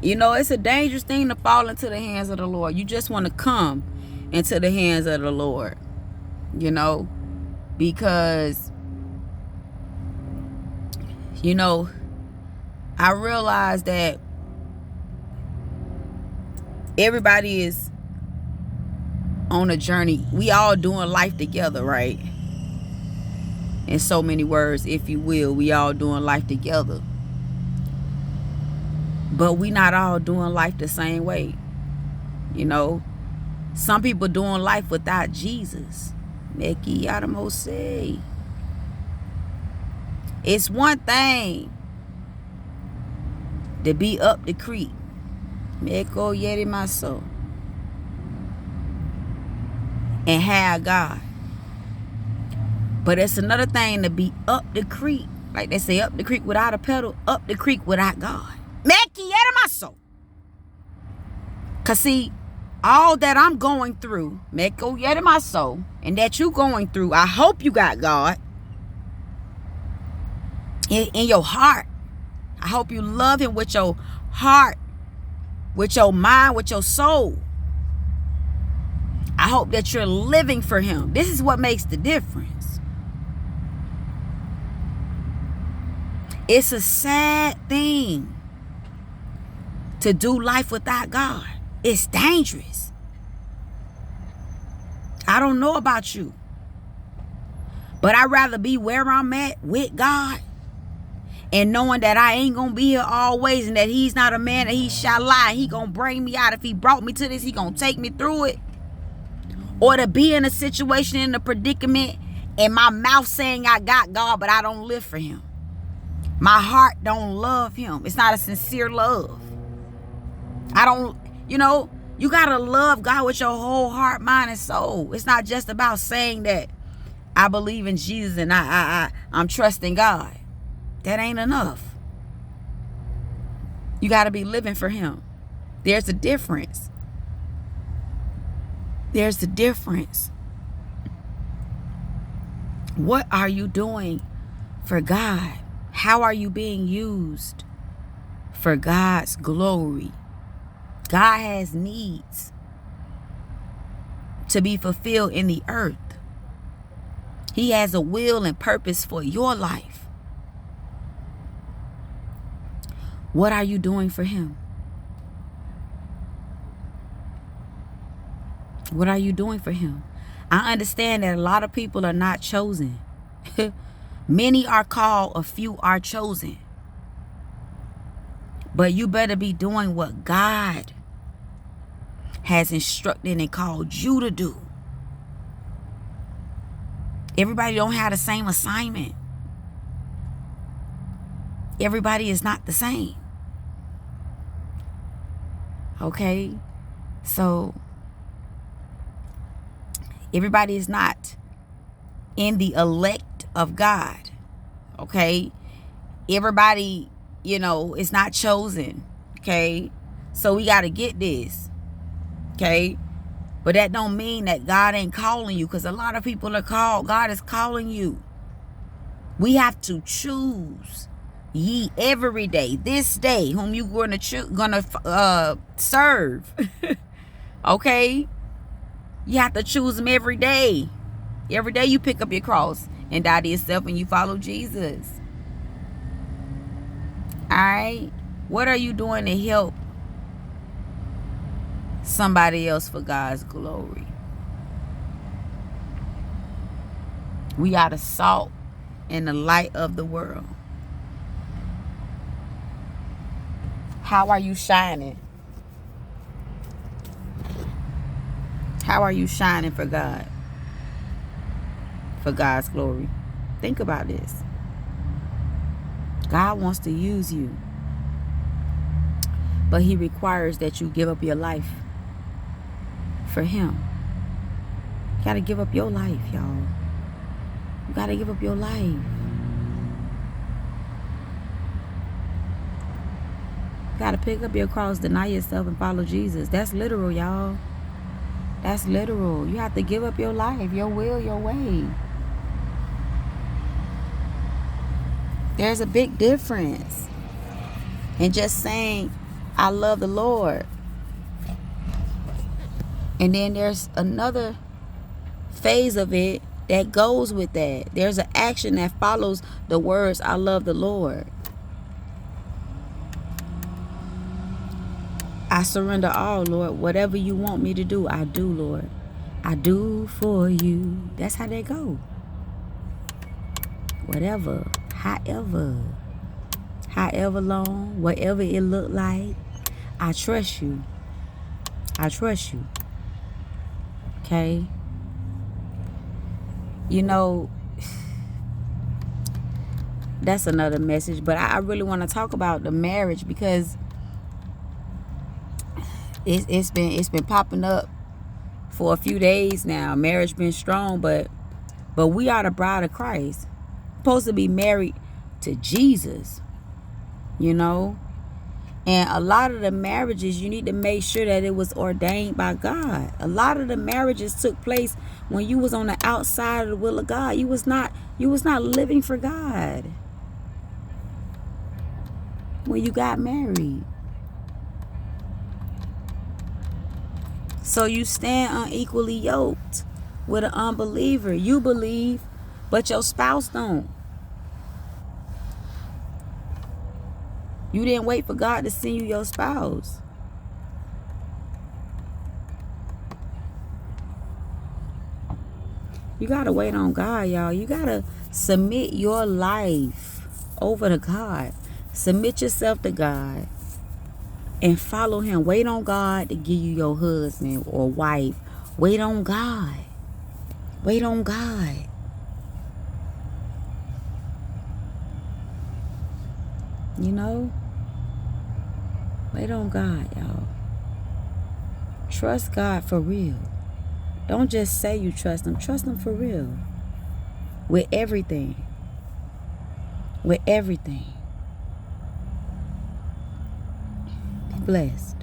You know, it's a dangerous thing to fall into the hands of the Lord. You just want to come into the hands of the Lord, you know, because, you know, I realize that everybody is on a journey. We all doing life together, right? In so many words, if you will, we all doing life together. But we not all doing life the same way. You know, some people doing life without Jesus. It's one thing to be up the creek. And have God. But it's another thing to be up the creek. Like they say, up the creek without a pedal, up the creek without God. Cause see, all that I'm going through, and that you going through, I hope you got God in your heart. I hope you love him with your heart, with your mind, with your soul. I hope that you're living for him. This is what makes the difference. It's a sad thing to do life without God. It's dangerous. I don't know about you, but I'd rather be where I'm at with God and knowing that I ain't gonna be here always, and that he's not a man that he shall lie. He gonna bring me out. If he brought me to this, he gonna take me through it. Or to be in a situation, in a predicament, and my mouth saying I got God, but I don't live for him. My heart don't love him. It's not a sincere love. I don't, you know, you got to love God with your whole heart, mind, and soul. It's not just about saying that I believe in Jesus and I'm trusting God. That ain't enough. You got to be living for him. There's a difference. There's a difference. What are you doing for God? How are you being used for God's glory? God has needs to be fulfilled in the earth. He has a will and purpose for your life. What are you doing for him? What are you doing for him? I understand that a lot of people are not chosen. Many are called, a few are chosen. But you better be doing what God has instructed and called you to do. Everybody don't have the same assignment. Everybody is not the same. Okay? So everybody is not in the elect of God. Okay? Everybody, you know, is not chosen. Okay? So we got to get this. Okay? But that don't mean that God ain't calling you, because a lot of people are called. God is calling you. We have to choose ye every day, this day, whom you gonna serve. Okay? You have to choose him every day. Every day you pick up your cross and die to yourself and you follow Jesus. Alright? What are you doing to help somebody else for God's glory? We are the salt and the light of the world. How are you shining? How are you shining for God? For God's glory. Think about this. God wants to use you, but he requires that you give up your life for him. You got to give up your life, y'all. You got to give up your life. You got to pick up your cross, deny yourself, and follow Jesus. That's literal, y'all. That's literal. You have to give up your life, your will, your way. There's a big difference in just saying, I love the Lord. And then there's another phase of it that goes with that. There's an action that follows the words, I love the Lord. I surrender all, Lord. Whatever you want me to do, I do, Lord. I do for you. That's how they go. Whatever, however long, whatever it look like, I trust you. I trust you. Okay? You know, that's another message, but I really want to talk about the marriage, because it's been popping up for a few days now. Marriage been strong, but we are the bride of Christ, supposed to be married to Jesus, you know. And a lot of the marriages, you need to make sure that it was ordained by God. A lot of the marriages took place when you was on the outside of the will of God. You was not living for God when you got married. So you stand unequally yoked with an unbeliever. You believe, but your spouse don't. You didn't wait for God to send you your spouse. You got to wait on God, y'all. You got to submit your life over to God. Submit yourself to God and follow him. Wait on God to give you your husband or wife. Wait on God. Wait on God. You know? Wait on God, y'all. Trust God for real. Don't just say you trust him. Trust him for real. With everything. With everything. Be blessed.